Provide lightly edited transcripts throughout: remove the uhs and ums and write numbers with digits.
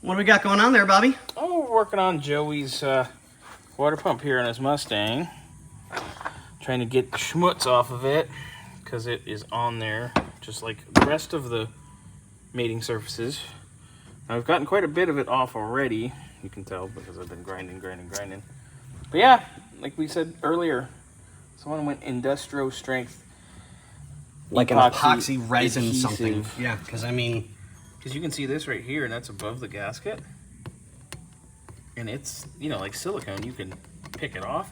What do we got going on there, Bobby? Oh, we're working on Joey's water pump here on his Mustang. Trying to get the schmutz off of it because it is on there just like the rest of the mating surfaces. Now, I've gotten quite a bit of it off already. You can tell because I've been grinding. But yeah, like we said earlier, someone went industrial strength. Like an epoxy resin adhesive. something. Yeah, because I mean... Because you can see this right here, and that's above the gasket. And it's, you know, like silicone, you can pick it off.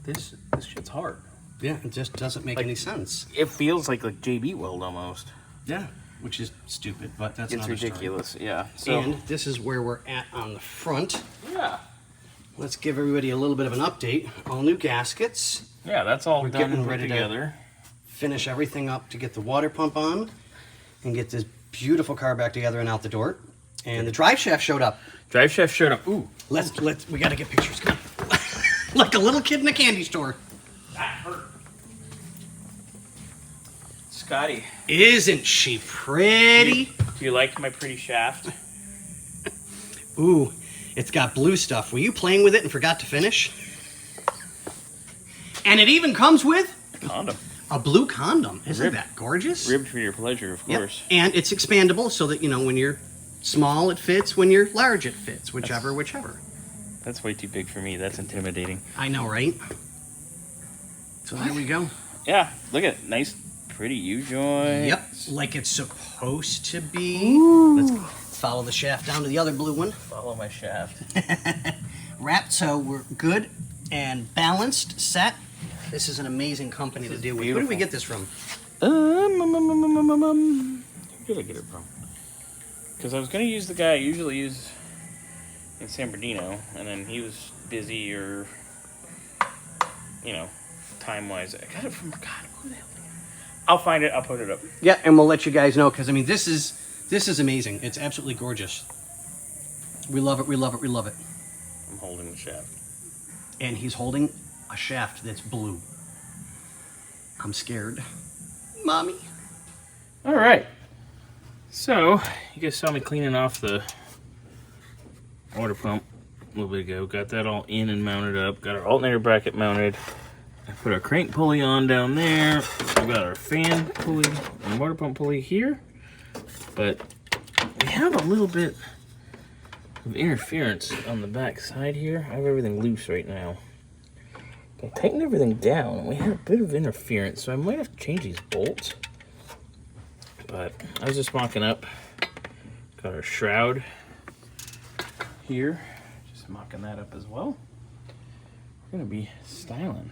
This shit's hard. Yeah, it just doesn't make any sense. It feels like JB weld almost. Yeah, which is stupid, but that's it's ridiculous. Story. Yeah. So, and this is where we're at on the front. Yeah. Let's give everybody a little bit of an update. All new gaskets. Yeah, that's all done and put ready together. Finish everything up to get the water pump on and get this beautiful car back together and out the door. And the drive shaft showed up. Drive shaft showed up. Ooh. We gotta get pictures. Come on. Like a little kid in a candy store. That hurt. Scotty. Isn't she pretty? Do you like my pretty shaft? Ooh, it's got blue stuff. Were you playing with it and forgot to finish? And it even comes with A condom. a blue condom. Isn't that gorgeous? Ribbed for your pleasure, of course. And it's expandable so that, you know, when you're small it fits, when you're large it fits, whichever. That's way too big for me. That's intimidating. I know, right? So there we go. Yeah, look at it. Nice, pretty U-joint. Yep, like it's supposed to be. Let's follow the shaft down to the other blue one. Follow my shaft. Wrapped, so we're good and balanced, set. This is an amazing company to deal with. Where did we get this from? Where did I get it from? Because I was going to use the guy I usually use in San Bernardino, and then he was busy or, you know, time-wise. I got it from, God, who the hell? I'll find it. I'll put it up. Yeah, and we'll let you guys know, because, I mean, this is amazing. It's absolutely gorgeous. We love it, we love it, we love it. I'm holding the shaft. And he's holding a shaft that's blue. I'm scared. Mommy. All right. So, you guys saw me cleaning off the water pump a little bit ago. Got that all in and mounted up. Got our alternator bracket mounted. I put our crank pulley on down there. We've got our fan pulley and water pump pulley here. But we have a little bit of interference on the back side here. I have everything loose right now. I tightened everything down and we had a bit of interference, so I might have to change these bolts. But I was just mocking up. Got our shroud here. Just mocking that up as well. We're gonna be styling.